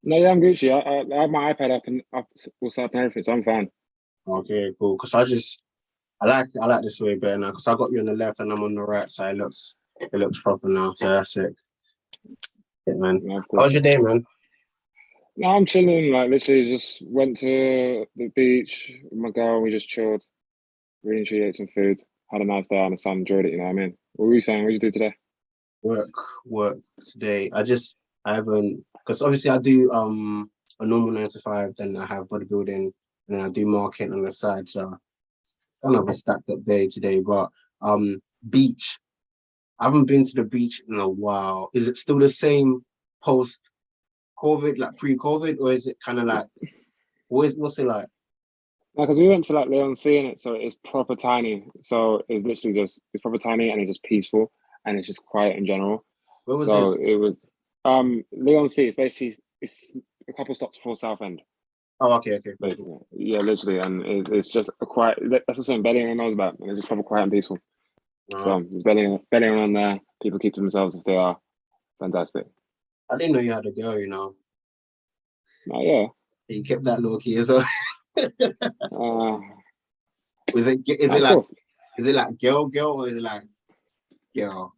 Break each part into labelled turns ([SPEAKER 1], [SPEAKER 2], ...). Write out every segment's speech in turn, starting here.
[SPEAKER 1] No, yeah, I'm Gucci. I have my iPad up and up all set up and everything, so I'm fine.
[SPEAKER 2] Okay, cool. Because I like this way better now. Because I got you on the left and I'm on the right, so it looks proper now. So that's it. Yeah, man.
[SPEAKER 1] No, of
[SPEAKER 2] How
[SPEAKER 1] course.
[SPEAKER 2] was your day, man?
[SPEAKER 1] No, I'm chilling. Like literally, just went to the beach with my girl. We just chilled. Really enjoyed, ate some food. Had a nice day on the sun. Enjoyed it. You know what I mean? What were you saying? What did you do today?
[SPEAKER 2] Work, work today. I haven't because obviously I do a normal 9 to 5, then I have bodybuilding, and then I do marketing on the side. So kind of a stacked up day today. But beach. I haven't been to the beach in a while. Is it still the same post COVID, like pre-COVID, or is it kind of like what's it like?
[SPEAKER 1] No, because we went to like Leon Sea in it, so it's proper tiny. So it's literally just it's proper tiny and it's just peaceful and it's just quiet in general.
[SPEAKER 2] Where was
[SPEAKER 1] So
[SPEAKER 2] this?
[SPEAKER 1] it was Leon Sea. It's basically it's a couple stops before Southend,
[SPEAKER 2] Oh, okay, cool.
[SPEAKER 1] basically. Yeah, literally, and it's just a quiet. That's what I'm saying. Bellingham knows about, and it's just proper quiet and peaceful.
[SPEAKER 2] Uh,
[SPEAKER 1] So there's Bellingham on there. People keep to themselves if they are fantastic.
[SPEAKER 2] I didn't know you had a girl. You know,
[SPEAKER 1] Oh yeah.
[SPEAKER 2] you kept that low key as well.
[SPEAKER 1] Uh,
[SPEAKER 2] Is it
[SPEAKER 1] of
[SPEAKER 2] like
[SPEAKER 1] course.
[SPEAKER 2] girl or is it like girl?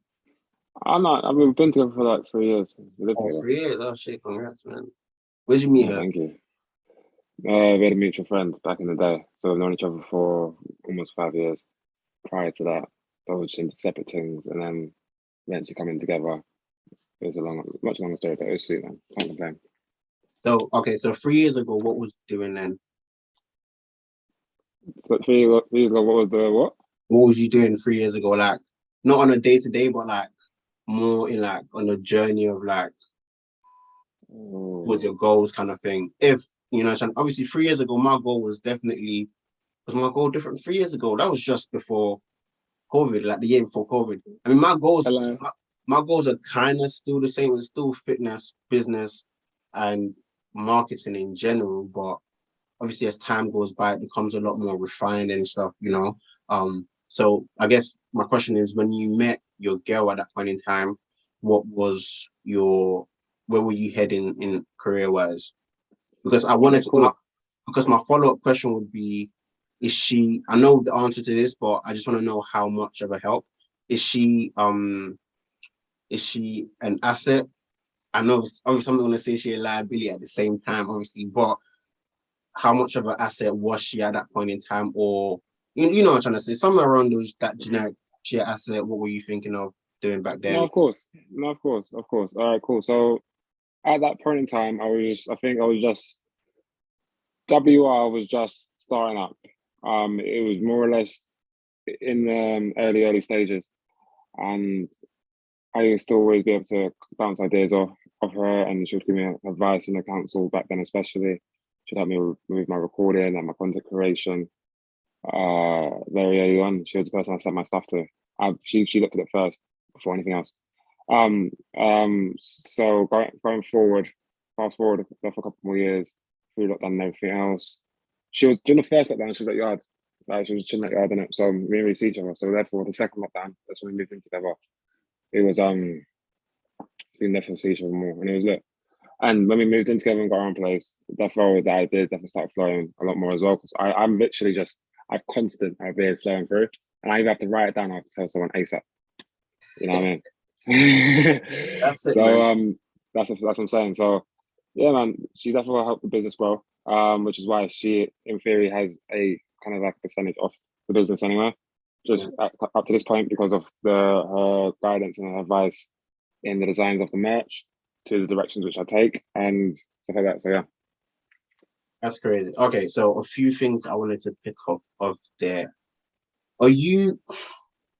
[SPEAKER 1] I'm not. I mean, we've been together for like 3 years. We live
[SPEAKER 2] Oh,
[SPEAKER 1] together.
[SPEAKER 2] 3 years. Oh shit, congrats, man. Where'd you meet
[SPEAKER 1] Oh,
[SPEAKER 2] her?
[SPEAKER 1] thank you. We had a mutual friend back in the day, so we've known each other for almost 5 years. Prior to that, they were just into separate things, and then eventually coming together. It was a much longer story, but it was sweet, man. Can't complain.
[SPEAKER 2] So okay, so 3 years ago, what was you doing then?
[SPEAKER 1] So 3 years ago, what was the what?
[SPEAKER 2] What was you doing 3 years ago? Like not on a day to day, but like more in like on a journey of like was
[SPEAKER 1] Oh,
[SPEAKER 2] your goals kind of thing. If you know, obviously 3 years ago, my goal was my goal different 3 years ago. That was just before COVID, like the year before COVID. I mean,
[SPEAKER 1] hello.
[SPEAKER 2] my goals are kind of still the same. It's still fitness, business, and marketing in general. But obviously, as time goes by, it becomes a lot more refined and stuff, you know. So I guess my question is, when you met your girl at that point in time, what was your where were you heading in career wise? Because I wanted
[SPEAKER 1] Okay,
[SPEAKER 2] to
[SPEAKER 1] cool.
[SPEAKER 2] because my follow-up question would be, is she, I know the answer to this, but I just want to know how much of a help. Is she is she an asset? I know obviously I'm not gonna say she's a liability at the same time, obviously, but how much of an asset was she at that point in time? Or you know what I'm trying to say, somewhere around those that generic share asset, what were you thinking of doing back
[SPEAKER 1] No,
[SPEAKER 2] then?
[SPEAKER 1] of course. No, of course. Of course. All right, cool. So at that point in time, I think I was just, WR was just starting up. It was more or less in the early stages. And I used to always be able to bounce ideas off her, and she would give me advice in the council back then, especially. She'd help me with my recording and my content creation. Very early on, she was the person I sent my stuff to. She looked at it first before anything else. So going forward, fast forward there for a couple more years, through lockdown and everything else. She was during the first lockdown, she was at yard. Like she was chilling at yard in it. So we didn't really see each other. So therefore the second lockdown, that's when we moved in together. It was we never see each other more, and it was lit. And when we moved in together and got our own place, therefore the ideas definitely started flowing a lot more as well. Because I'm literally just I have constant ideas flowing through, and I either have to write it down or I have to tell someone ASAP. You know what I mean?
[SPEAKER 2] That's it,
[SPEAKER 1] So
[SPEAKER 2] man.
[SPEAKER 1] that's what I'm saying. So yeah, man, she definitely will help the business grow. Which is why she, in theory, has a kind of like percentage of the business anyway. Just
[SPEAKER 2] Yeah,
[SPEAKER 1] up to this point because of the her guidance and her advice in the designs of the merch to the directions which I take and stuff like that. So yeah.
[SPEAKER 2] that's crazy. Okay, so a few things I wanted to pick off of there. Are you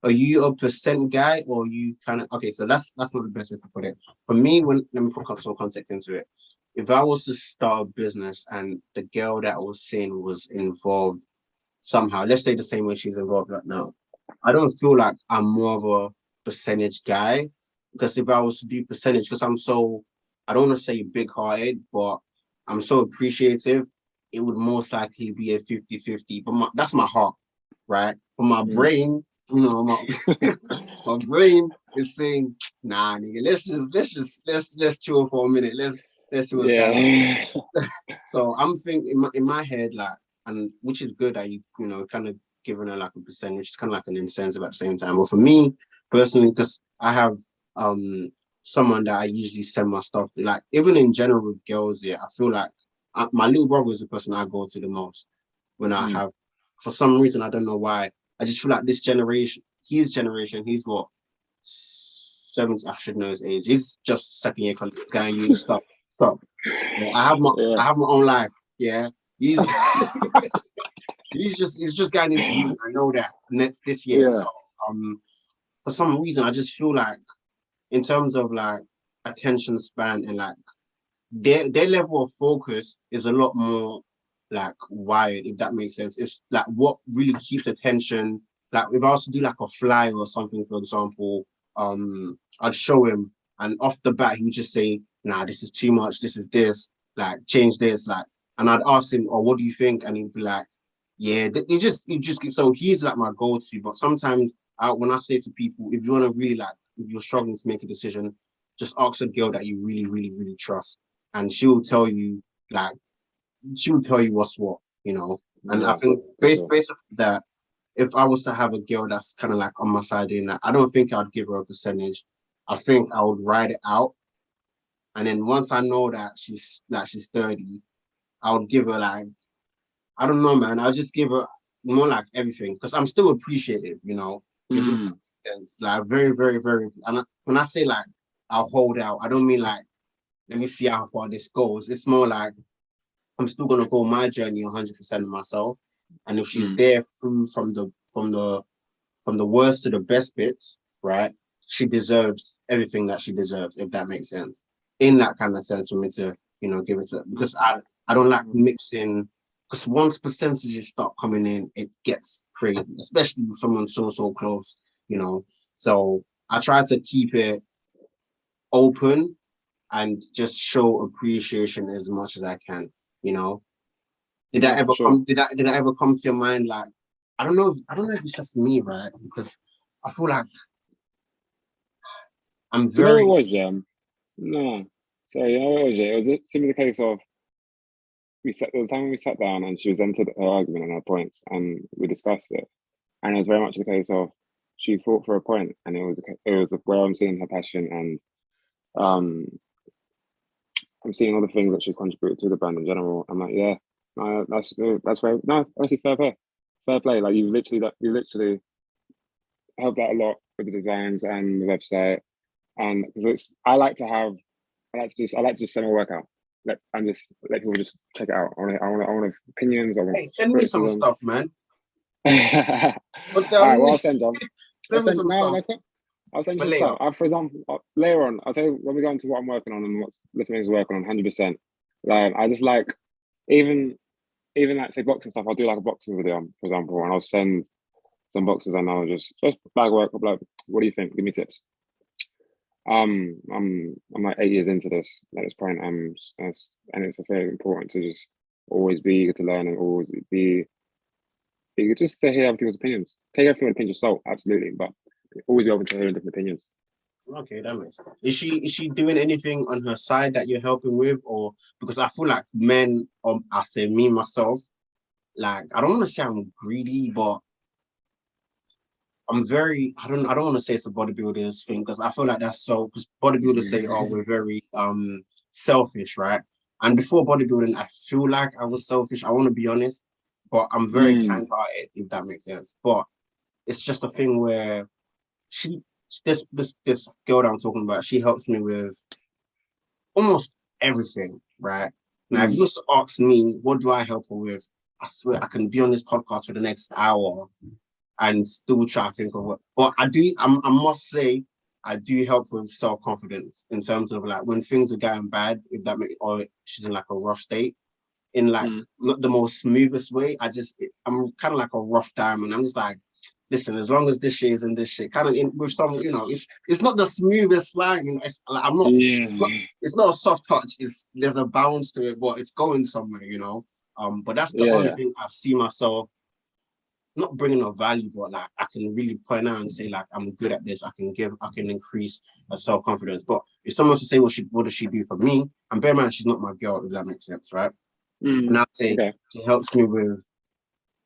[SPEAKER 2] Are you a percent guy or you kind of okay? So that's not the best way to put it. For me, when let me put some context into it. If I was to start a business and the girl that I was seeing was involved somehow, let's say the same way she's involved right now, I don't feel like I'm more of a percentage guy because if I was to do percentage, because I don't want to say big hearted, but I'm so appreciative, it would most likely be a 50-50. But that's my heart, right? But my
[SPEAKER 1] Mm.
[SPEAKER 2] brain, my brain is saying, nah, nigga, let's chill for a minute. Let's see what's going on.
[SPEAKER 1] Yeah.
[SPEAKER 2] So I'm thinking in my head, like, and which is good that you know, kind of giving her like a percentage, it's kind of like an incentive at the same time. But for me personally, because I have someone that I usually send my stuff to, like even in general with girls, yeah, I feel like my little brother is the person I go to the most when I have, for some reason, I don't know why. I just feel like this generation, he's what, 70, I should know his age. He's just second year college guy, you stop. Yeah, I have my own life. Yeah. He's he's just getting into uni. I know that this year.
[SPEAKER 1] Yeah.
[SPEAKER 2] So for some reason I just feel like in terms of like attention span and like their level of focus is a lot more like wired, if that makes sense. It's like what really keeps attention. Like if I was to do like a fly or something, for example, I'd show him and off the bat he would just say, nah, this is too much, this is this, like change this, like, and I'd ask him, oh, what do you think? And he'd be like, yeah, it just so he's like my go-to. But sometimes when I say to people, if you want to really like, if you're struggling to make a decision, just ask a girl that you really, really, really trust, and like she'll tell you what's what, you know. And I think based off of that, if I was to have a girl that's kind of like on my side in that, I don't think I'd give her a percentage. I think I would ride it out, and then once I know that she's 30, I would give her like, I don't know, man. I'll just give her more like everything because I'm still appreciative, you know. If it makes sense, like very, very, very. And when I say like I'll hold out, I don't mean like let me see how far this goes. It's more like I'm still gonna go my journey 100% myself. And if she's there through from the worst to the best bits, right? She deserves everything that she deserves, if that makes sense. In that kind of sense, for me to, you know, give it to, because I don't like mixing, because once percentages start coming in, it gets crazy, especially with someone so close, you know. So I try to keep it open and just show appreciation as much as I can, you know. Did that ever come? Did that ever come to your mind? Like, I don't know if it's just me, right? Because I feel like I'm
[SPEAKER 1] You know
[SPEAKER 2] very.
[SPEAKER 1] what it was, Jam? No. So you know what it was, yeah? It was simply the case of there was a time when we sat down and she presented her argument and her points and we discussed it. And it was very much the case of she fought for a point and it was where I'm seeing her passion and um I'm seeing all the things that she's contributed to the brand in general. I'm like, yeah, no, that's good. That's very no, honestly, fair play. Like you literally helped out a lot with the designs and the website, and because I like to just send my work out, and just let people just check it out. I want opinions. I want
[SPEAKER 2] Hey, send me some
[SPEAKER 1] criticism.
[SPEAKER 2] stuff, man.
[SPEAKER 1] All
[SPEAKER 2] But
[SPEAKER 1] right, well, I'll send them.
[SPEAKER 2] send me some stuff.
[SPEAKER 1] I'll send
[SPEAKER 2] But
[SPEAKER 1] you
[SPEAKER 2] later.
[SPEAKER 1] stuff. For example, later on, I'll tell you when we go into what I'm working on and what the things I'm working on. 100%. Like I just like even like say boxing stuff. I'll do like a boxing video, for example, and I'll send some boxes and I'll just bag work. I'll be like, what do you think? Give me tips. I'm like 8 years into this at this point. And it's very important to just always be eager to learn and always be eager just to hear other people's opinions. Take everything with a pinch of salt, absolutely, but always be open to hearing different opinions.
[SPEAKER 2] Okay, that makes sense. Is she doing anything on her side that you're helping with, or because I feel like men, I say me myself, like I don't want to say I'm greedy, but I'm very, I don't want to say it's a bodybuilders thing because I feel like that's so, because bodybuilders say, oh, we're very selfish, right? And before bodybuilding, I feel like I was selfish. I want to be honest, but I'm very kind-hearted, if that makes sense. But it's just a thing where she, this girl that I'm talking about, she helps me with almost everything, right? Now, if you was to ask me, what do I help her with? I swear I can be on this podcast for the next hour and still try to think of what. But I must say, I do help with self-confidence in terms of like when things are going bad, if that makes, or she's in like a rough state, in like not the most smoothest way. I'm kind of like a rough diamond. I'm just like, listen, as long as this shit is in this shit, kind of in with some, you know, it's not the smoothest line. You know, it's, like, I'm not. It's not a soft touch. There's a bounce to it, but it's going somewhere. You know. But that's the only thing I see myself not bringing up value, but like I can really point out and say like I'm good at this. I can increase her self-confidence. But if someone was to say what does she do for me, and bear in mind she's not my girl, if that makes sense, right? And I'd say she helps me with,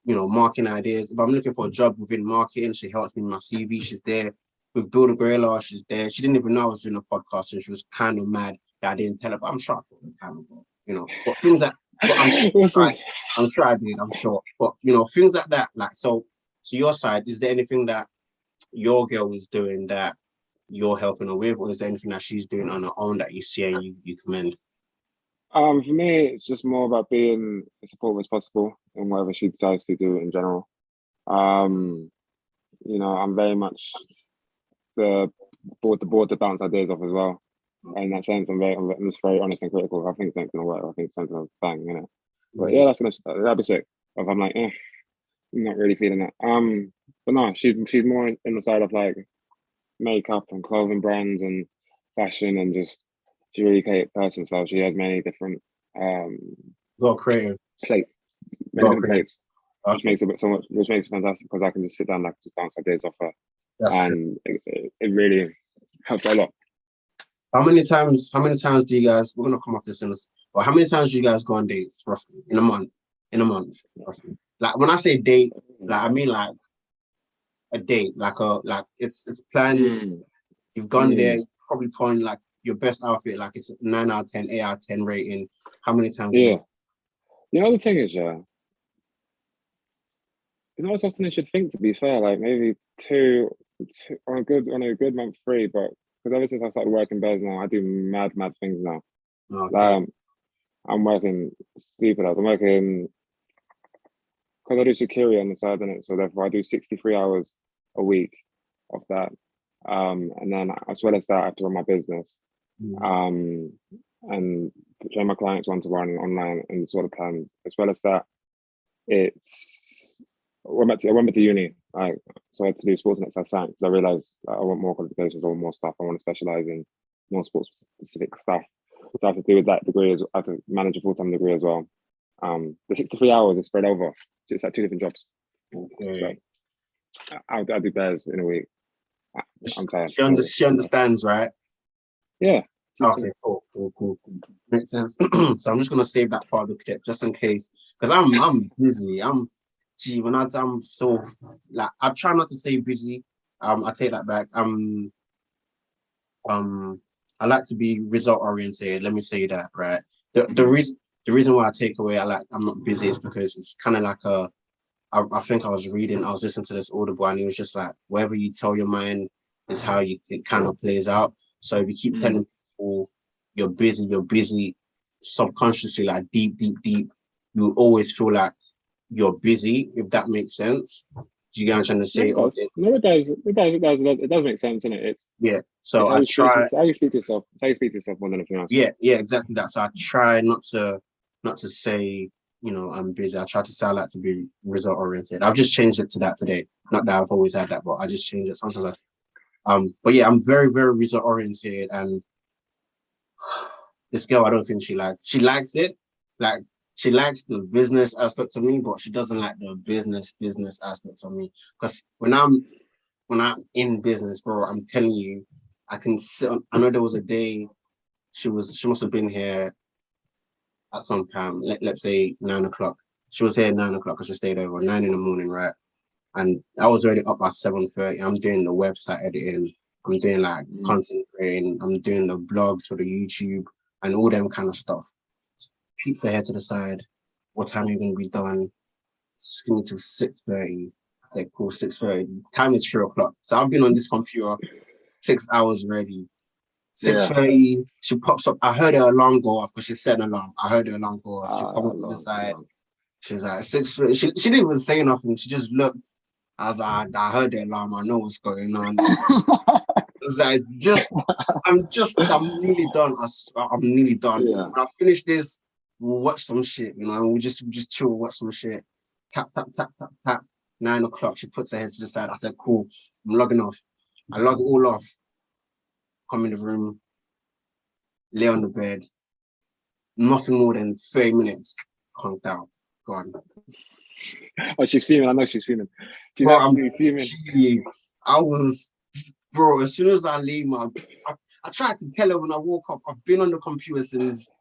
[SPEAKER 2] you know, marketing ideas. If I'm looking for a job within marketing, she helps me with my CV. She's there. With Build a Gorilla, she's there. She didn't even know I was doing a podcast, and she was kind of mad that I didn't tell her. But I'm sure I put the time ago, you know. But things that, but I'm sure I did. I'm sure. But you know, things like that. Like so, to your side, is there anything that your girl is doing that you're helping her with, or is there anything that she's doing on her own that you see and you commend?
[SPEAKER 1] For me, it's just more about being as supportive as possible in whatever she decides to do in general. You know, I'm very much the board to bounce ideas off as well. In that sense, I'm just very honest and critical. If I think something's gonna work, I think something's gonna bang, you know. But yeah, that'd be sick. If I'm like, I'm not really feeling that. But no, she's more in the side of like makeup and clothing brands and fashion and just she's really creative person. So she has many different
[SPEAKER 2] Well, creative.
[SPEAKER 1] Many different plates. Which makes it so much, which makes it fantastic because I can just sit down and just bounce ideas off her. And it really helps a lot.
[SPEAKER 2] How many times do you guys, we're gonna come off this in this, but how many times do you guys go on dates roughly in a month? Roughly. Like when I say date, like I mean like a date, like it's planned. You've gone there, you probably put on like your best outfit, like it's a 9 out of 10, 8 out of 10 rating. How many times?
[SPEAKER 1] Yeah. You know the thing is, yeah. You know, as often as you'd think, to be fair, like maybe two on a good month, 3. But because ever since I started working bears now, I do mad things now.
[SPEAKER 2] Okay.
[SPEAKER 1] I'm working stupid hours. I'm working because I do security on the side, innit? So therefore, I do 63 hours a week of that. And then as well as that, I have to run my business. And train my clients one-to-one online and sort of plans. As well as that, I went back to uni. So I had to do sports and exercise science because I realized I want more qualifications, I want more stuff. I want to specialize in more sports specific stuff. So I have to do with that degree I have to manage a full-time degree as well. The 63 hours is spread over. So it's like 2 different jobs. Okay. So I'll do bears in a week. I'm tired.
[SPEAKER 2] She understands, right?
[SPEAKER 1] Yeah.
[SPEAKER 2] Okay, cool. Makes sense. So I'm just gonna save that part of the clip just in case, because I'm busy. I'm so like I try not to say busy. I take that back. I like to be result oriented. Let me say that, right? The reason why I take away I'm not busy is because it's kind of like I think I was listening to this audible and it was just like wherever you tell your mind is how it kind of plays out. So if you keep telling people you're busy subconsciously, like deep, you always feel like you're busy, if that makes sense. Do you guys trying to say?
[SPEAKER 1] No, it does. It does make sense, innit?
[SPEAKER 2] Yeah. So I try.
[SPEAKER 1] It's how you speak to yourself. It's how you speak to yourself more than anything else.
[SPEAKER 2] Yeah, exactly that. So I try not to say, you know, I'm busy. I try to say I like to be result oriented. I've just changed it to that today. Not that I've always had that, but I just changed it sometimes. But yeah, I'm very, very result oriented, and this girl, I don't think she likes it. Like she likes the business aspect of me, but she doesn't like the business aspect of me. Because when I'm in business, bro, I'm telling you, I can sit on, I know there was a day she must have been here at some time, let's say 9 o'clock. She was here at 9 o'clock because she stayed over 9 in the morning, right? And I was already up at 7:30. I'm doing the website editing. I'm doing like content creating. I'm doing the blogs for the YouTube and all them kind of stuff. Peep her head to the side. What time are you going to be done? Just give me till 6:30. I said, cool, 6:30. Time is 3 o'clock. So I've been on this computer 6 hours already. 6:30, she pops up. I heard her alarm go off because she set an alarm. I heard her alarm go off. She comes to the side. She's like 6:30. She didn't even say nothing. She just looked. I was like, I heard the alarm. I know what's going on. It's like I'm nearly done. I'm nearly done.
[SPEAKER 1] Yeah.
[SPEAKER 2] When I finish this, we'll watch some shit. You know, we'll just chill, watch some shit. Tap. 9 o'clock. She puts her head to the side. I said, cool. I'm logging off. I log it all off. Come in the room, lay on the bed. Nothing more than 30 minutes. Conked out. Gone.
[SPEAKER 1] Oh, she's fuming. I know she's fuming. She's
[SPEAKER 2] Bro, I'm
[SPEAKER 1] absolutely fuming.
[SPEAKER 2] gee, I was, bro, as soon as I leave I tried to tell her when I woke up, I've been on the computer since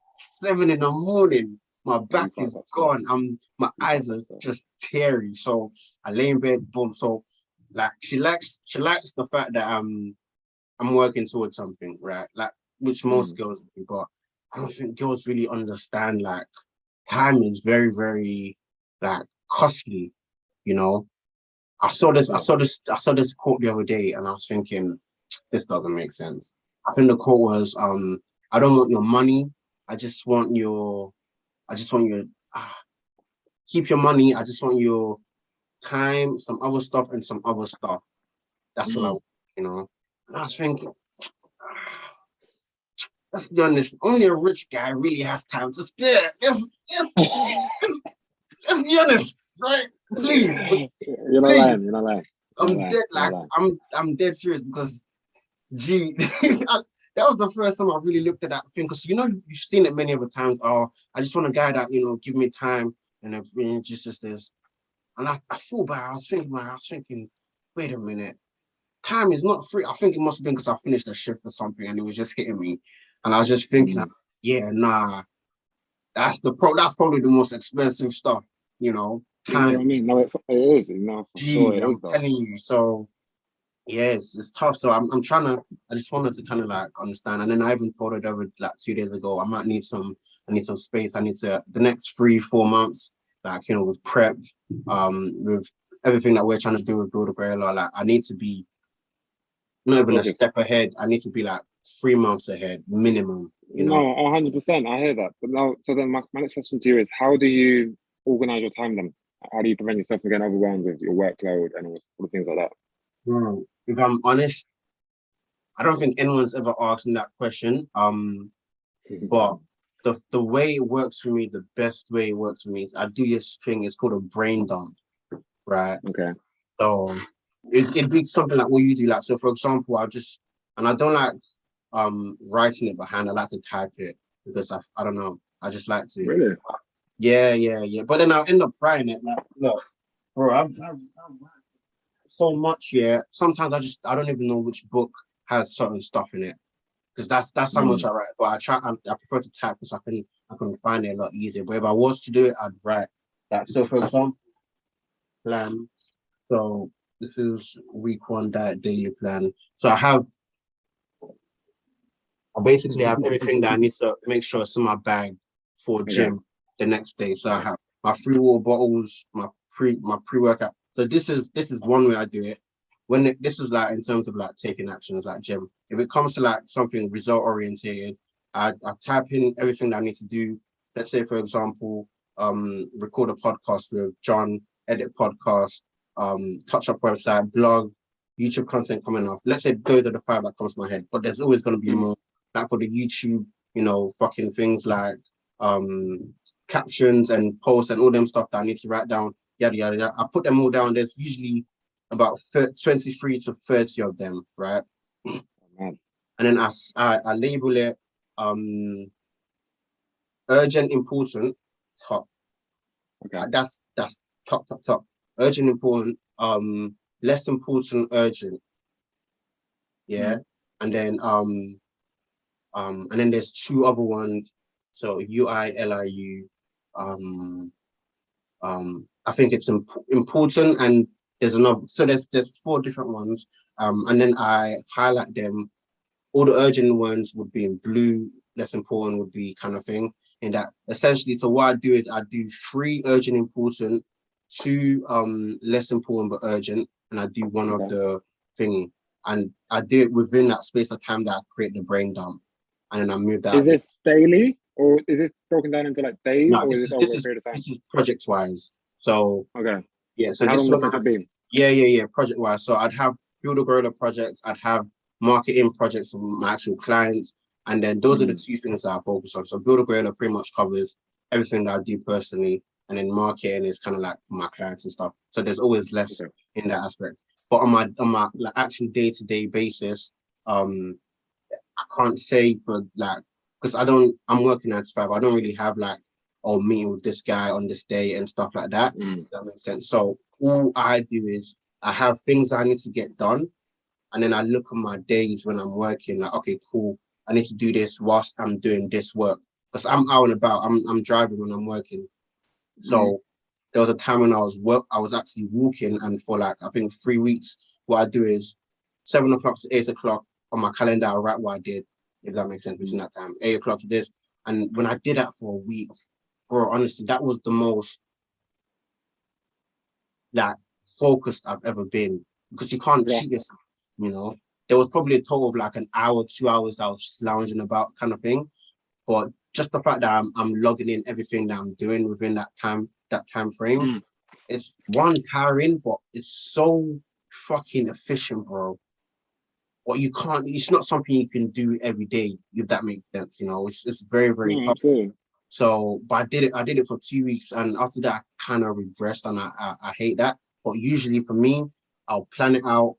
[SPEAKER 2] 7 in the morning. My back
[SPEAKER 1] You fucked
[SPEAKER 2] is
[SPEAKER 1] up stuff.
[SPEAKER 2] gone. My
[SPEAKER 1] You
[SPEAKER 2] eyes
[SPEAKER 1] fucked
[SPEAKER 2] are
[SPEAKER 1] up stuff.
[SPEAKER 2] just teary. So I lay in bed, boom. So like she likes the fact that I'm working towards something, right? Like which most
[SPEAKER 1] Mm.
[SPEAKER 2] girls do, but I don't think girls really understand like time is very, very like costly, you know.
[SPEAKER 1] Yeah.
[SPEAKER 2] I saw this quote the other day and I was thinking, this doesn't make sense. I think the quote was, I don't want your money, I just want your I just want your keep your money, I just want your time, some other stuff and some other stuff. That's what I
[SPEAKER 1] Mm.
[SPEAKER 2] want, you know. And I was thinking, let's be honest, only a rich guy really has time to spare. Let's, let's be honest, right? Please,
[SPEAKER 1] You're not lying.
[SPEAKER 2] please.
[SPEAKER 1] You're not lying. You're not
[SPEAKER 2] I'm
[SPEAKER 1] lying.
[SPEAKER 2] dead.
[SPEAKER 1] You're not
[SPEAKER 2] Like
[SPEAKER 1] lying.
[SPEAKER 2] I'm dead serious because gee, that was the first time I really looked at that thing. Because you know you've seen it many other times. Oh, I just want a guy that give me time and everything, just this. And I thought about it. I was thinking, wait a minute, time is not free. I think it must have been because I finished a shift or something, and it was just hitting me. And I was just thinking,
[SPEAKER 1] Mm.
[SPEAKER 2] yeah, nah, that's probably the most expensive stuff,
[SPEAKER 1] You know what I
[SPEAKER 2] time.
[SPEAKER 1] mean? No, it is. No, for sure
[SPEAKER 2] Gee,
[SPEAKER 1] it is
[SPEAKER 2] I'm
[SPEAKER 1] though.
[SPEAKER 2] telling you. So yes, it's tough. So I'm trying to. I just wanted to kind of like understand, and then I even told her the other like 2 days ago. I need some space. I need to the next 3-4 months, like with prep, with everything that we're trying to do with Build a Gorilla. Like I need to be not even a
[SPEAKER 1] Focus.
[SPEAKER 2] step ahead. I need to be like 3 months ahead minimum.
[SPEAKER 1] No, 100%. I hear that. But now, so then my next question to you is, how do you organize your time then? How do you prevent yourself from getting overwhelmed with your workload and all the things like that?
[SPEAKER 2] If I'm honest, I don't think anyone's ever asked me that question. But the way it works for me, the best way it works for me is I do this thing. It's called a brain dump, right?
[SPEAKER 1] Okay.
[SPEAKER 2] So it'd be something like what you do. Like so, for example, I don't like writing it by hand. I like to type it because I don't know. I just like to.
[SPEAKER 1] Really?
[SPEAKER 2] Yeah, yeah, yeah. But then I'll end up writing it. Like, look, bro, I've so much. Yeah. Sometimes I don't even know which book has certain stuff in it because that's how much
[SPEAKER 1] Mm.
[SPEAKER 2] I write. But I prefer to type because I can find it a lot easier. But if I was to do it, I'd write. Like so, for example, plan. So this is week one diet daily plan. So I basically have everything that I need to make sure it's in my bag for
[SPEAKER 1] Okay.
[SPEAKER 2] gym the next day. So I
[SPEAKER 1] Okay.
[SPEAKER 2] have my free water bottles, my pre workout. So this is one way I do it. This is like in terms of like taking actions like gym. If it comes to like something result oriented, I type in everything that I need to do. Let's say for example, record a podcast with John, edit podcast, touch up website, blog, YouTube content coming off. Let's say those are the five that comes to my head, but there's always going to be
[SPEAKER 1] Mm.
[SPEAKER 2] more like for the YouTube, fucking things like captions and posts and all them stuff that I need to write down, yada yada yada. I put them all down. There's usually about 23 to 30 of them, right?
[SPEAKER 1] Oh, man.
[SPEAKER 2] And then I label it urgent, important, top.
[SPEAKER 1] Okay.
[SPEAKER 2] That's top, top, top. Urgent, important, less important, urgent, yeah.
[SPEAKER 1] Mm.
[SPEAKER 2] And then there's two other ones. So UILIU. Um, I think it's important, and there's another. So there's four different ones. And then I highlight them. All the urgent ones would be in blue. Less important would be kind of thing. In that essentially, so what I do is I do three urgent, important, two less important but urgent, and I do one of
[SPEAKER 1] Okay.
[SPEAKER 2] the thingy. And I do it within that space of time that I create the brain dump, and then I move that.
[SPEAKER 1] Is this daily or is this broken down into like days
[SPEAKER 2] No,
[SPEAKER 1] or is
[SPEAKER 2] this
[SPEAKER 1] this
[SPEAKER 2] is
[SPEAKER 1] over
[SPEAKER 2] this
[SPEAKER 1] a
[SPEAKER 2] is
[SPEAKER 1] period of time?
[SPEAKER 2] this is project wise. So
[SPEAKER 1] Okay.
[SPEAKER 2] yeah, so
[SPEAKER 1] And how
[SPEAKER 2] this
[SPEAKER 1] long
[SPEAKER 2] is
[SPEAKER 1] would the
[SPEAKER 2] what I
[SPEAKER 1] project
[SPEAKER 2] have.
[SPEAKER 1] be?
[SPEAKER 2] Yeah, yeah, yeah, project wise. So I'd have build a grower projects, I'd have marketing projects for my actual clients, and then those are the
[SPEAKER 1] Mm.
[SPEAKER 2] two things that I focus on. So build a grower pretty much covers everything that I do personally, and then marketing is kind of like for my clients and stuff. So there's always less
[SPEAKER 1] Okay.
[SPEAKER 2] in that aspect. But on my like actual day-to-day basis, I can't say for like because I'm working 9 to 5. I don't really have like or meeting with this guy on this day and stuff like that.
[SPEAKER 1] Mm.
[SPEAKER 2] That makes sense. So all I do is I have things I need to get done, and then I look at my days when I'm working, like, okay, cool, I need to do this whilst I'm doing this work. Because I'm out and about, I'm driving when I'm working.
[SPEAKER 1] Mm.
[SPEAKER 2] So there was a time when I was actually walking, and for like I think 3 weeks, what I do is 7 o'clock to 8 o'clock on my calendar, I write what I did, if that makes sense, between that time. 8 o'clock to this. And when I did that for a week, bro, honestly, that was the most like focused I've ever been, because you can't
[SPEAKER 1] Yeah.
[SPEAKER 2] cheat yourself, you know. There was probably a total of like an hour, 2 hours that I was just lounging about kind of thing. But just the fact that I'm logging in everything that I'm doing within that time frame,
[SPEAKER 1] Mm.
[SPEAKER 2] it's one tiring, but it's so fucking efficient, bro. But you can't, it's not something you can do every day, if that makes sense, you know. It's very, very
[SPEAKER 1] No,
[SPEAKER 2] tough.
[SPEAKER 1] absolutely.
[SPEAKER 2] So, but I did it for 2 weeks, and after that, I kind of regressed, and I hate that. But usually for me, I'll plan it out,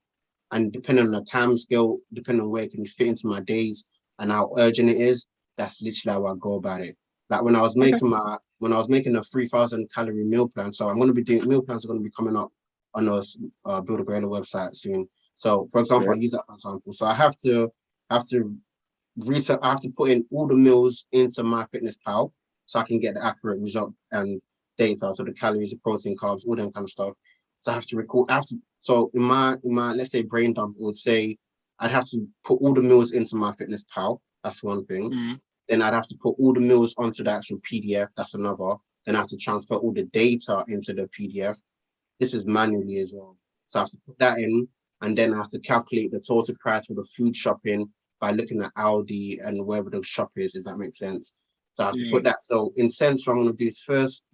[SPEAKER 2] and depending on the time scale, depending on where it can fit into my days and how urgent it is, that's literally how I go about it. Like
[SPEAKER 1] Okay.
[SPEAKER 2] when I was making a 3,000 calorie meal plan, so I'm going to be doing meal plans are going to be coming up on us Build a Greater website soon. So, for example,
[SPEAKER 1] Yeah.
[SPEAKER 2] I use that for example. So have to research. I have to put in all the meals into my fitness pal so I can get the accurate result and data. So the calories, the protein, carbs, all them kind of stuff. So I have to record. I have to. So in my let's say brain dump, it would say I'd have to put all the meals into my fitness pal. That's one thing.
[SPEAKER 1] Mm.
[SPEAKER 2] Then I'd have to put all the meals onto the actual PDF. That's another. Then I have to transfer all the data into the PDF. This is manually as well. So I have to put that in, and then I have to calculate the total price for the food shopping by looking at Aldi and wherever the shop is, if that makes sense. So I have to put
[SPEAKER 1] Mm.
[SPEAKER 2] that. So in sense, what I'm going to do is first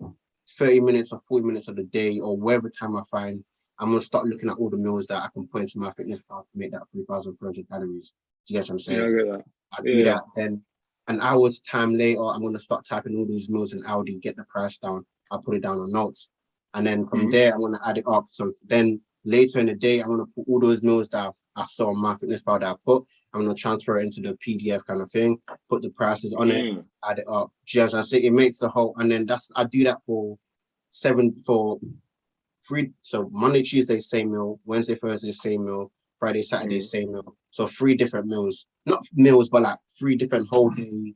[SPEAKER 2] 30 minutes or 40 minutes of the day or wherever time I find, I'm going to start looking at all the meals that I can put into my fitness pal to make that 3,400 calories. Do you get what I'm
[SPEAKER 1] Yeah,
[SPEAKER 2] saying?
[SPEAKER 1] I get that.
[SPEAKER 2] I do
[SPEAKER 1] Yeah.
[SPEAKER 2] that. Then an hour's time later, I'm going to start typing all these meals in Aldi, get the price down. I'll put it down on notes. And then from
[SPEAKER 1] Mm.
[SPEAKER 2] there, I'm going to add it up. So then later in the day, I'm going to put all those meals that I saw on my fitness pal that I put, I'm going to transfer it into the PDF kind of thing, put the prices on it,
[SPEAKER 1] Mm.
[SPEAKER 2] add it up. Just I say it makes a whole, and then I do that for 3. So Monday, Tuesday, same meal. Wednesday, Thursday, same meal. Friday, Saturday,
[SPEAKER 1] Mm.
[SPEAKER 2] same meal. So 3 different meals, not meals, but like 3 different whole day.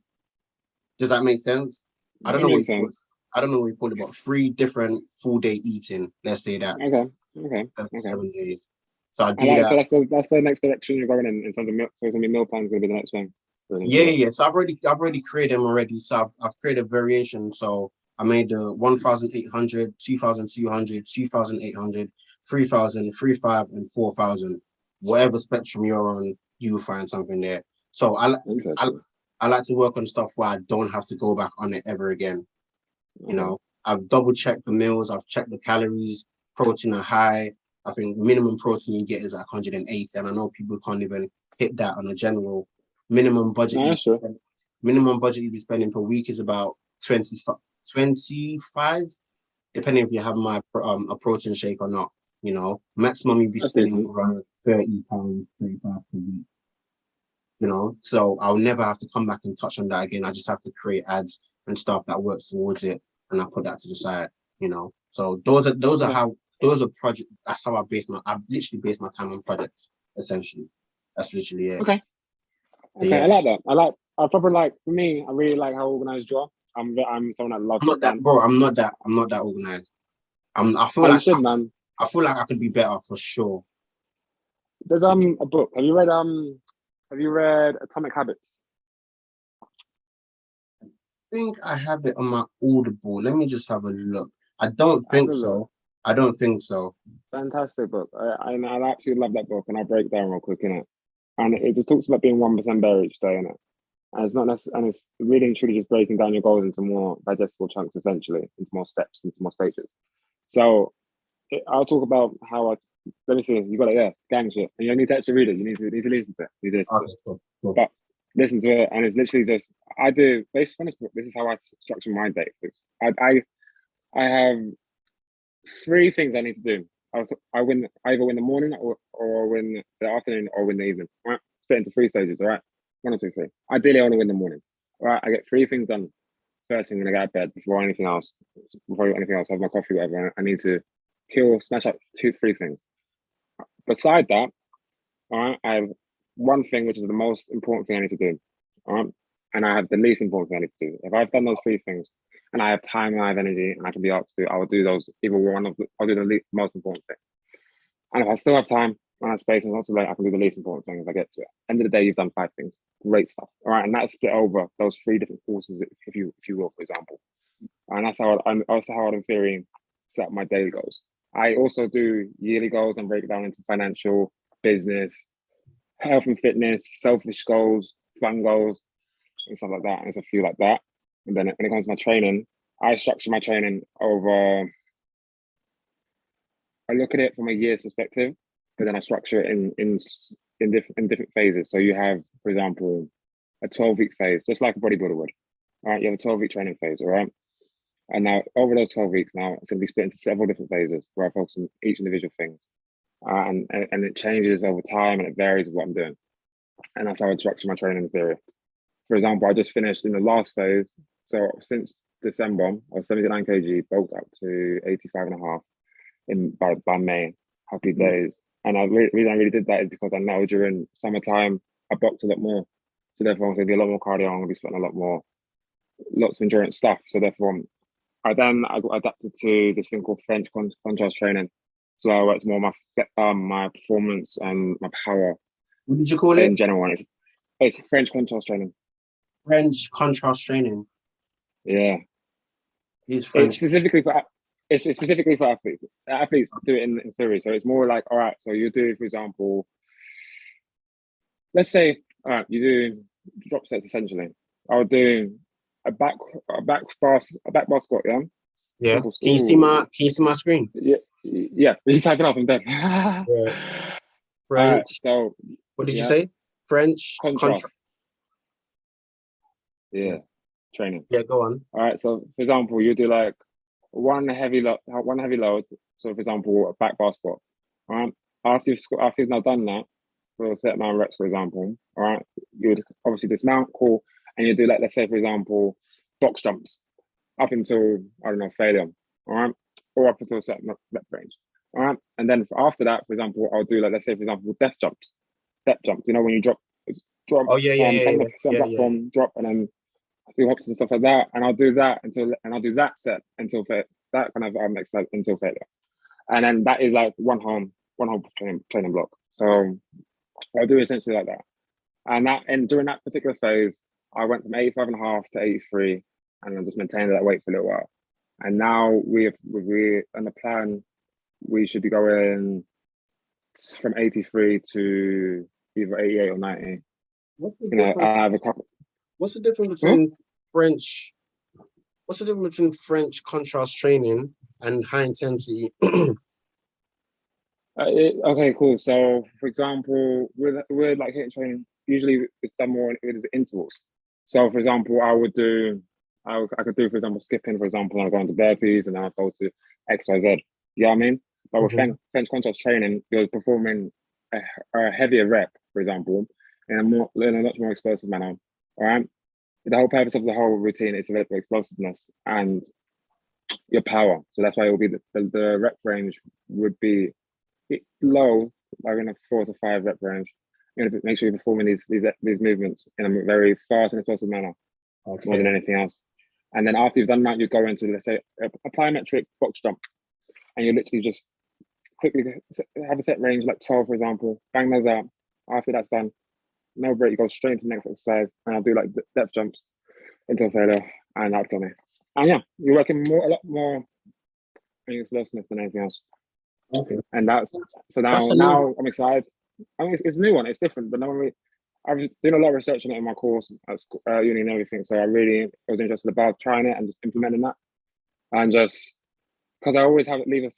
[SPEAKER 2] Does that make sense? I don't
[SPEAKER 1] That
[SPEAKER 2] know what
[SPEAKER 1] makes
[SPEAKER 2] you call it.
[SPEAKER 1] sense.
[SPEAKER 2] I don't know what you call it, but 3 different full day eating. Let's say that
[SPEAKER 1] Okay. Okay.
[SPEAKER 2] every
[SPEAKER 1] Okay.
[SPEAKER 2] 7 days. So I
[SPEAKER 1] I
[SPEAKER 2] do
[SPEAKER 1] like so
[SPEAKER 2] that.
[SPEAKER 1] that's the next direction you're going in terms of meal. So it's gonna be meal plan is gonna be the next thing. Brilliant.
[SPEAKER 2] Yeah, yeah, yeah. So I've already created them already. So I've created a variation. So I made the 1,800, 2,200, 2,800, 3,000, 3,500, and 4,000. Whatever spectrum you're on, you will find something there. So I
[SPEAKER 1] Interesting.
[SPEAKER 2] I like to work on stuff where I don't have to go back on it ever again. You
[SPEAKER 1] Okay.
[SPEAKER 2] know, I've double checked the meals, I've checked the calories, protein are high. I think minimum protein you get is like 180, and I know people can't even hit that on a general minimum budget.
[SPEAKER 1] No, that's true.
[SPEAKER 2] Minimum budget you'd be spending per week is about 25, depending if you have my a protein shake or not. You know, maximum you'd be
[SPEAKER 1] That's
[SPEAKER 2] spending
[SPEAKER 1] decent.
[SPEAKER 2] around £30, 35 per week. You know, so I'll never have to come back and touch on that again. I just have to create ads and stuff that works towards it, and I put that to the side. You know, so
[SPEAKER 1] Okay.
[SPEAKER 2] those are projects. That's how I literally base my time on projects. Essentially, that's literally it.
[SPEAKER 1] Okay.
[SPEAKER 2] So
[SPEAKER 1] Okay. I
[SPEAKER 2] yeah,
[SPEAKER 1] like that. I probably like for me. I really like how organized you are. I'm someone that loves
[SPEAKER 2] I'm
[SPEAKER 1] to
[SPEAKER 2] not that,
[SPEAKER 1] plan.
[SPEAKER 2] bro. I'm not that organized. I feel
[SPEAKER 1] Oh, you
[SPEAKER 2] like
[SPEAKER 1] should, man.
[SPEAKER 2] I feel like I could be better for sure.
[SPEAKER 1] There's a book. Have you read Atomic Habits?
[SPEAKER 2] I think I have it on my Audible. Let me just have a look. I don't
[SPEAKER 1] Have
[SPEAKER 2] think
[SPEAKER 1] a look.
[SPEAKER 2] so. I don't think so.
[SPEAKER 1] Fantastic book. I absolutely love that book, and I'll break it down real quick in it. And it just talks about being 1% better each day in it. And it's not necessarily, and it's really and truly just breaking down your goals into more digestible chunks, essentially, into more steps, into more stages. So I'll talk about how I. Let me see. You got it, yeah, gang shit. And you don't need to actually read it. You need to listen to it. You need to listen to it.
[SPEAKER 2] Okay, cool.
[SPEAKER 1] But listen to it, and it's literally just I do based on this book. This is how I structure my day. I have 3 things I need to do. I win either win the morning or win the afternoon or win the evening. Right? Split into 3 stages. All right, 1 or 2, 3. Ideally, I want to win the morning. All right, I get 3 things done. first thing when I get out of bed, before anything else, have my coffee, whatever. I need to smash up three things. Beside that, all right, I have one thing which is the most important thing I need to do. All right. And I have the least important thing I need to do. If I've done those three things and I have time and I have energy and I can be asked to, I will do those I'll do the most important thing. And if I still have time and I have space and it's not too late, I can do the least important thing if I get to it. End of the day, you've done five things. Great stuff. All right. And that's split over those three different courses, if you will, for example. And that's how I'd in theory set up my daily goals. I also do yearly goals and break it down into financial, business, health and fitness, selfish goals, fun goals, and stuff like that. And it's a few like that. And then when it comes to my training, I structure my training over. I look at it from a year's perspective, but then I structure it in different phases. So you have, for example, a 12-week phase, just like a bodybuilder would. All right, you have a 12-week training phase, all right? And now over those 12 weeks now, it's going to be split into several different phases where I focus on each individual thing. And it changes over time and it varies with what I'm doing. And that's how I structure my training theory. For example, I just finished in the last phase. So since December, I was 79 kg, bulked up to 85 and a half by May. Happy days. And the reason I really did that is because I know during summertime, I boxed a lot more. So therefore, I'm going to be a lot more cardio. I'm going to be sweating a lot more, lots of endurance stuff. So therefore, I got adapted to this thing called French contrast training. So I worked more my performance and my power.
[SPEAKER 2] What did you call it?
[SPEAKER 1] In general, it's French contrast training.
[SPEAKER 2] French contrast training.
[SPEAKER 1] Yeah,
[SPEAKER 2] it's French.
[SPEAKER 1] It's specifically for athletes. Athletes do it in theory. So it's more like, all right, so you do, for example, let's say, all right, you do drop sets essentially. I would do a back bar squat, yeah.
[SPEAKER 2] Yeah. Can you see my screen?
[SPEAKER 1] Yeah. You type it up and then.
[SPEAKER 2] Yeah. French.
[SPEAKER 1] So
[SPEAKER 2] what did you say? French
[SPEAKER 1] contrast. Yeah. Training.
[SPEAKER 2] Yeah, go on.
[SPEAKER 1] All right. So for example, you do like one heavy load. So for example, a back bar squat. All right. After you've now done that for a certain amount of reps, for example, all right, you would obviously dismount, cool, and you do like, let's say for example, box jumps up until, I don't know, failure. All right. Or up until a certain rep range. All right. And then after that, for example, I'll do like, let's say for example, depth jumps. You know, when you drop.
[SPEAKER 2] Oh yeah.
[SPEAKER 1] Platform, drop, and then do hops and stuff like that. And I'll do that I'll do that set until that kind of exercise until failure. And then that is like one home training block. So I'll do essentially like that. And during that particular phase, I went from 85 and a half to 83, and I just maintained that weight for a little while. And now we on the plan, we should be going from 83 to either 88 or 90. I have a couple.
[SPEAKER 2] What's the difference between French? What's the difference between French contrast training and high intensity?
[SPEAKER 1] Okay, cool. So, for example, with like HIIT training, usually it's done more with intervals. So, for example, I could do, for example, skipping, for example, and I'll go into burpees and then I'll go to X, Y, Z. You know what I mean? But with French contrast training, you're performing a heavier rep, for example, in a much more explosive manner. All right. The whole purpose of the whole routine is to develop explosiveness and your power. So that's why it will be the rep range would be low, like in a 4 to 5 rep range. You're gonna make sure you're performing these movements in a very fast and explosive manner, more than anything else. And then after you've done that, you go into, let's say, a plyometric box jump, and you literally just quickly have a set range like 12, for example, bang those out. After that's done, no break, you go straight into the next exercise, and I'll do like depth jumps until failure, and that's done it. And yeah, you're working a lot more on explosiveness than anything else.
[SPEAKER 2] Okay.
[SPEAKER 1] And now I'm excited. I mean, it's a new one, it's different, but I was doing a lot of research on it in my course at uni and everything. So I was interested about trying it and just implementing that, and just because I always leave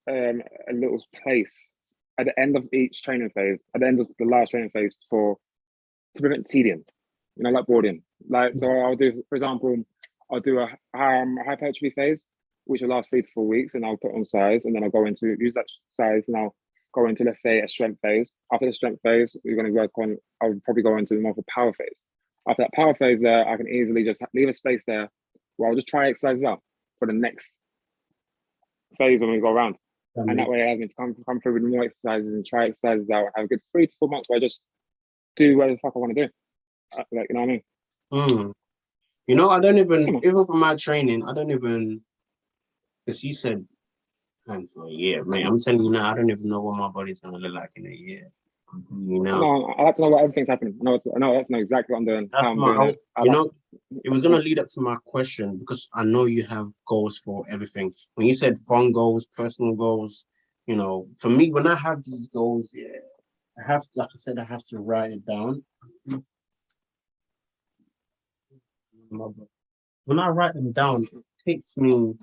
[SPEAKER 1] a little place at the end of each training phase, at the end of the last training phase to prevent tedium, like boredom. Like, so I'll do, for example, I'll do a hypertrophy phase, which will last 3 to 4 weeks, and I'll put on size, and then I'll go into use that size, and I'll go into, let's say, a strength phase. After the strength phase, I'll probably go into more of a power phase. after that power phase there, I can easily just leave a space there where I'll just try exercises out for the next phase when we go around. And that way it allows me to come through with more exercises and try exercises out and have a good 3 to 4 months where I just do whatever the fuck I want to do. Like, you know what I mean?
[SPEAKER 2] You know, I don't even for my training, I don't even, because you said plan for a year, mate. I'm telling you now, I don't even know what my body's gonna look like in a year. You know,
[SPEAKER 1] no, I like to know what everything's happening. I know that's know exactly what I'm doing.
[SPEAKER 2] That's
[SPEAKER 1] how I'm doing it.
[SPEAKER 2] you know, it was gonna lead up to my question because I know you have goals for everything. When you said fun goals, personal goals, you know, for me, when I have these goals, yeah, I have, like I said, I have to write it down. When I write them down, it takes me.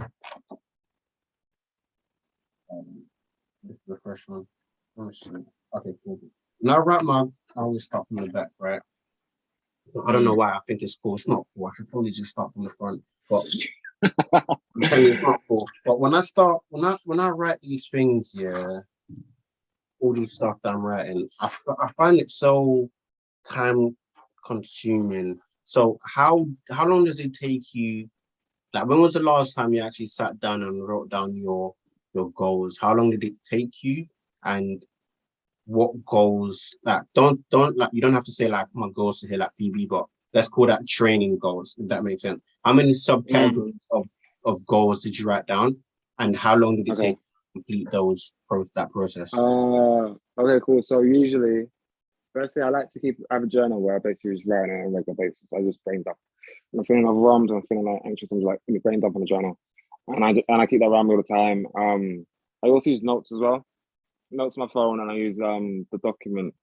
[SPEAKER 2] This is the first one. Let me see. Okay, cool. When I write I always start from the back, right? I don't know why I think it's cool. It's not cool. I should probably just start from the front. But I'm telling you, it's not cool. But when I write these things, yeah, all these stuff that I'm writing, I find it so time consuming. So how long does it take you? Like, when was the last time you actually sat down and wrote down your goals? How long did it take you? And what goals, like, don't like, you don't have to say like my goals to hit like PB, but let's call that training goals, if that makes sense. How many subcategories of goals did you write down, and how long did it take to complete that process?
[SPEAKER 1] Okay, cool. So usually, firstly, I like to have a journal where I basically just write on a regular basis. I just brain dump. When I'm feeling overwhelmed and I'm feeling like anxious, I'm just like, let me brain dump on the journal, and I keep that around me all the time. I also use notes as well. Notes on my phone, and I use the document,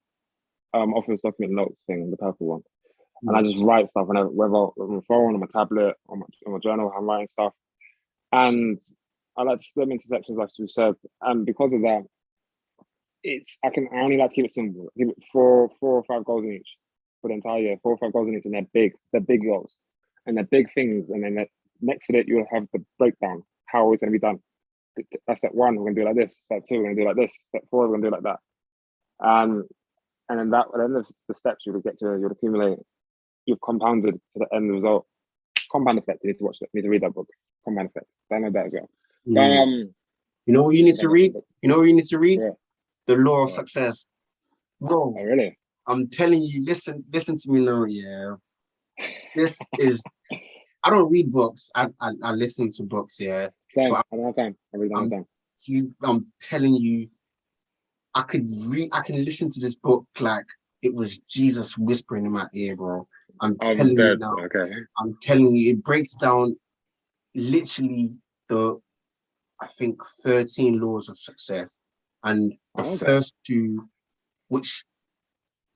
[SPEAKER 1] Office document notes thing, the purple one, and I just write stuff whether on my phone, on my tablet, on my journal. I'm writing stuff, and I like to split them into sections, like you said, and because of that, I only like to keep it simple. Give it 4 or 5 goals in each for the entire year. 4 or 5 goals in each, and they're big goals, and they're big things, and then next to it you'll have the breakdown how it's going to be done. That's step 1, we're gonna do it like this. Step 2, we're gonna do it like this. Step 4, we're gonna do it like that. And then at the end of the steps you will get to, you'll accumulate. You've compounded to the end result. Compound effect. You need to watch that. You need to read that book. Compound effect. I know that as well. But,
[SPEAKER 2] you know what you need to read? You know what you need to read?
[SPEAKER 1] Yeah.
[SPEAKER 2] The Law of Success. Bro,
[SPEAKER 1] oh, really?
[SPEAKER 2] I'm telling you, listen to me now, yeah. This is, I don't read books. I listen to books, yeah.
[SPEAKER 1] Same.
[SPEAKER 2] But
[SPEAKER 1] I don't have time. I read all the time.
[SPEAKER 2] I'm telling you, I can listen to this book like it was Jesus whispering in my ear, bro. I'm telling you now.
[SPEAKER 1] Okay.
[SPEAKER 2] I'm telling you, it breaks down literally I think 13 laws of success. And the first 2, which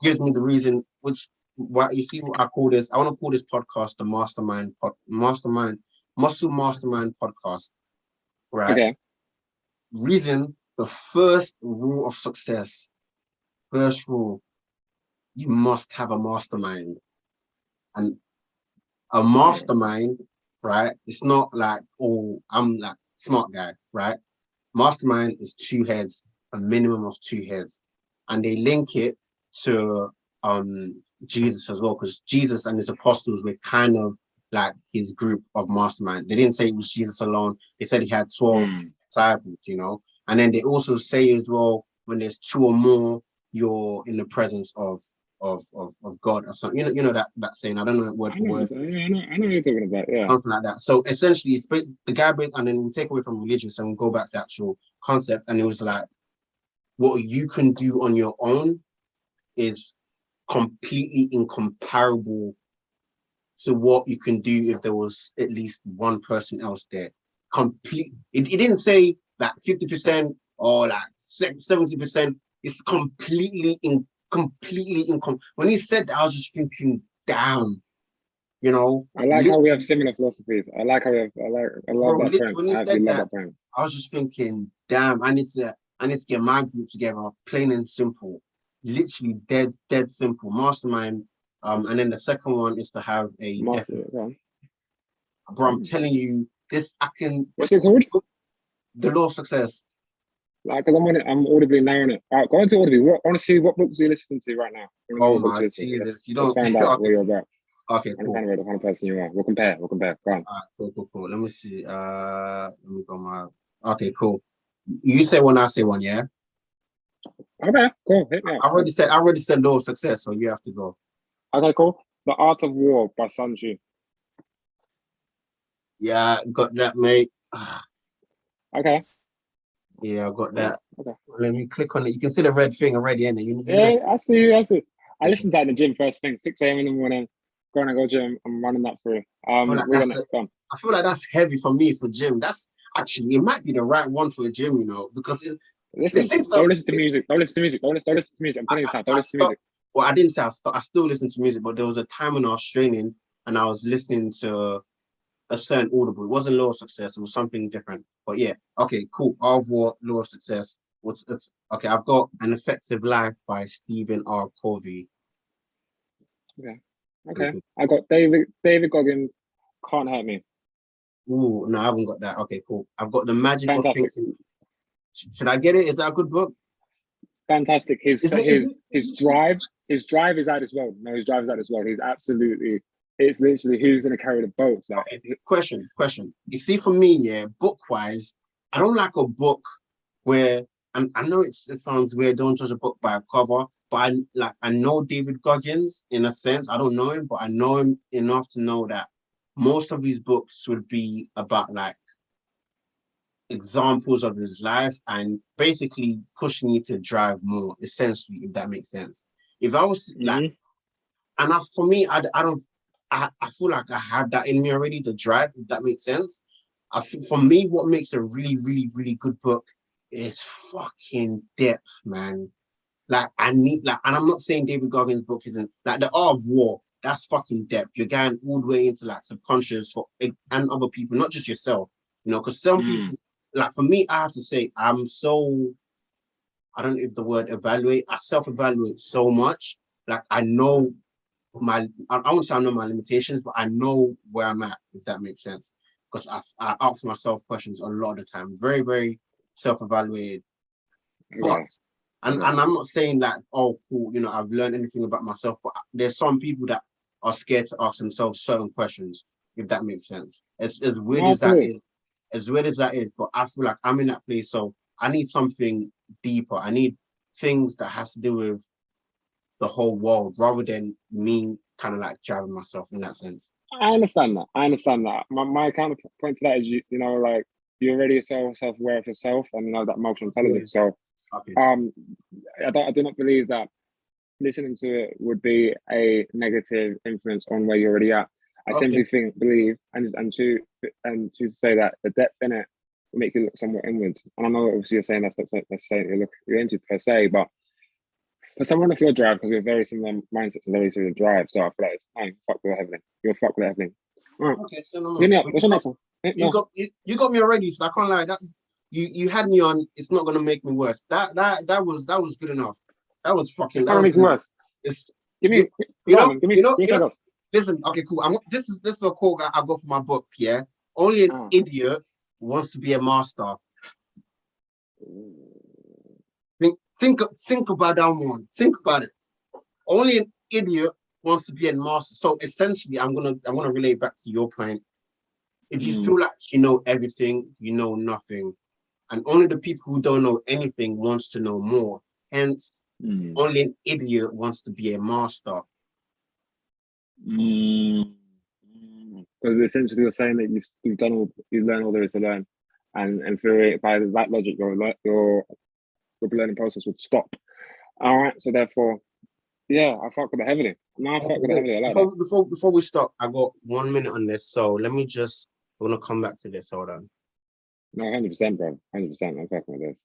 [SPEAKER 2] gives me the reason, what you see what I call this, I want to call this podcast the Muscle Mastermind podcast, right?
[SPEAKER 1] Okay.
[SPEAKER 2] Reason, the first rule of success, first rule, you must have a mastermind. And a mastermind, right? It's not like, oh, I'm like smart guy, right? Mastermind is 2 heads, a minimum of 2 heads. And they link it to Jesus as well, because Jesus and his apostles were kind of like his group of mastermind. They didn't say it was Jesus alone. They said he had 12 disciples, you know. And then they also say as well, when there's 2 or more, you're in the presence of God or something. You know that saying. I don't know word for word.
[SPEAKER 1] I know what you're talking about. Yeah.
[SPEAKER 2] Something like that. So essentially, the guy, and then we take away from religion, so we go back to actual concept, and it was like, what you can do on your own is completely incomparable to what you can do if there was at least one person else there. It didn't say like 50% or like 70%. It's completely when he said that, I was just thinking, damn, you know.
[SPEAKER 1] I like how we have similar philosophies. I love that point.
[SPEAKER 2] When he said that, I was just thinking, damn, I need to get my group together, plain and simple. Literally dead simple. Mastermind. And then the second one is to have a Bro, I'm telling you, this
[SPEAKER 1] What's it called?
[SPEAKER 2] The Law of Success.
[SPEAKER 1] Like, because I'm audibly now on it. Go into Audible. I want to see what books you're listening to right now.
[SPEAKER 2] Oh my Jesus! You don't
[SPEAKER 1] find out where you're about.
[SPEAKER 2] Okay,
[SPEAKER 1] I'm
[SPEAKER 2] cool.
[SPEAKER 1] kind of the kind of person you are. We'll compare. We'll compare. Go on.
[SPEAKER 2] Cool. Let me see. Let me go my. Okay, cool. You say one, I say one. Yeah.
[SPEAKER 1] Okay, cool. Hit me up.
[SPEAKER 2] I already said law of success, so you have to go.
[SPEAKER 1] Okay, cool. The Art of War by Sun Tzu.
[SPEAKER 2] Yeah, got that, mate.
[SPEAKER 1] Okay.
[SPEAKER 2] Yeah, I got
[SPEAKER 1] Right.
[SPEAKER 2] that.
[SPEAKER 1] Okay.
[SPEAKER 2] Let me click on it. You can see the red thing already, innit? You know.
[SPEAKER 1] Yeah, I see you. I see. I listen to that in the gym first thing, 6 a.m. in the morning. Going to go gym. I'm running that through.
[SPEAKER 2] I feel like
[SPEAKER 1] We're gonna done.
[SPEAKER 2] I feel like that's heavy for me for gym. That's actually it might be the right one for a gym, because
[SPEAKER 1] Listen,
[SPEAKER 2] this is
[SPEAKER 1] don't
[SPEAKER 2] so.
[SPEAKER 1] listen to music. Don't listen to music. Don't listen to music. I'm telling you this now. Don't
[SPEAKER 2] I
[SPEAKER 1] listen to music.
[SPEAKER 2] stopped. Well, I didn't say I stopped. I still listen to music, but there was a time when I was training and I was listening to a certain audible. It wasn't Law of Success. It was something different. But yeah, okay, cool. Of War, Law of Success. It's okay? I've got An Effective Life by Stephen R. Covey.
[SPEAKER 1] Okay.
[SPEAKER 2] Cool,
[SPEAKER 1] Okay.
[SPEAKER 2] cool.
[SPEAKER 1] I got David Goggins. Can't hurt me.
[SPEAKER 2] Ooh, no, I haven't got that. Okay, cool. I've got The Magic of
[SPEAKER 1] Fantastic.
[SPEAKER 2] Thinking. Should I get it? Is that a good book?
[SPEAKER 1] Fantastic. His
[SPEAKER 2] Is it?
[SPEAKER 1] his his drive his drive is out as well. No, his drive is out as well. He's absolutely. It's literally who's gonna carry the boats. Like,
[SPEAKER 2] Okay. Question. You see, for me, yeah, book wise, I don't like a book where, and I know it sounds weird. Don't judge a book by a cover, but I know David Goggins in a sense. I don't know him, but I know him enough to know that most of his books would be about like examples of his life and basically pushing you to drive more, essentially, if that makes sense. If I was like,
[SPEAKER 1] mhm.
[SPEAKER 2] and for me, I don't, I feel like I have that in me already, the drive, if that makes sense. For me, what makes a really, really, really good book is fucking depth, man. Like I need, like, and I'm not saying David Goggins' book isn't like The Art of War. That's fucking depth. You're going all the way into like subconscious for and other people, not just yourself. Because some
[SPEAKER 1] Mm.
[SPEAKER 2] people, like for me, I have to say, I'm so I don't know if the word evaluate. I self-evaluate so much. Like I know I won't say I know my limitations, but I know where I'm at, if that makes sense. Because I ask myself questions a lot of the time. Very, very self-evaluated. But
[SPEAKER 1] Okay.
[SPEAKER 2] and I'm not saying that, oh, cool, I've learned anything about myself, but there's some people that are scared to ask themselves certain questions, if that makes sense. As weird
[SPEAKER 1] No,
[SPEAKER 2] as that
[SPEAKER 1] cool.
[SPEAKER 2] is, but I feel like I'm in that place. So I need something deeper. I need things that has to do with the whole world rather than me kind of like driving myself in that sense.
[SPEAKER 1] I understand that. I understand that. My counterpoint to that is like you're already self-aware of yourself and that emotional intelligence. So
[SPEAKER 2] Okay.
[SPEAKER 1] I do not believe that listening to it would be a negative influence on where you're already at. I
[SPEAKER 2] Okay.
[SPEAKER 1] simply believe, and to say that the depth in it will make you look somewhat inwards. And I know obviously you're saying that's saying you're into per se, but for someone of your drive, because we have very similar mindsets and very similar drive, so I feel like it's fine. Fuck with everything. You'll fuck with everything. All right,
[SPEAKER 2] Okay. So no,
[SPEAKER 1] hit
[SPEAKER 2] no.
[SPEAKER 1] me up.
[SPEAKER 2] Well,
[SPEAKER 1] What's your next one? No,
[SPEAKER 2] you got me already. So I can't lie. That you had me on. It's not gonna make me worse. That was good enough.
[SPEAKER 1] it's not
[SPEAKER 2] That
[SPEAKER 1] gonna
[SPEAKER 2] was
[SPEAKER 1] make
[SPEAKER 2] good
[SPEAKER 1] you
[SPEAKER 2] enough.
[SPEAKER 1] worse.
[SPEAKER 2] It's
[SPEAKER 1] Give
[SPEAKER 2] you
[SPEAKER 1] me, go on, man.
[SPEAKER 2] you know
[SPEAKER 1] Give me
[SPEAKER 2] you know.
[SPEAKER 1] some.
[SPEAKER 2] Listen. Okay. Cool. This is a quote I got for my book. Yeah. Only an
[SPEAKER 1] Ah.
[SPEAKER 2] idiot wants to be a master. Think about that one. Think about it. Only an idiot wants to be a master. So essentially, I'm gonna relate back to your point. If you
[SPEAKER 1] Mm.
[SPEAKER 2] feel like you know everything, you know nothing. And only the people who don't know anything wants to know more. Hence,
[SPEAKER 1] Mm.
[SPEAKER 2] only an idiot wants to be a master.
[SPEAKER 1] Mm. Because essentially you're saying that you've learned all there is to learn, and through it, by that logic, your learning process would stop. All right, so therefore, yeah, I fuck with it heavily. No, I fuck with it
[SPEAKER 2] Wait,
[SPEAKER 1] heavily. I like that.
[SPEAKER 2] before we stop, I got 1 minute on this, so let me just. I want to come back to this. Hold on.
[SPEAKER 1] No, 100%, bro. 100%. I'm fucking with this.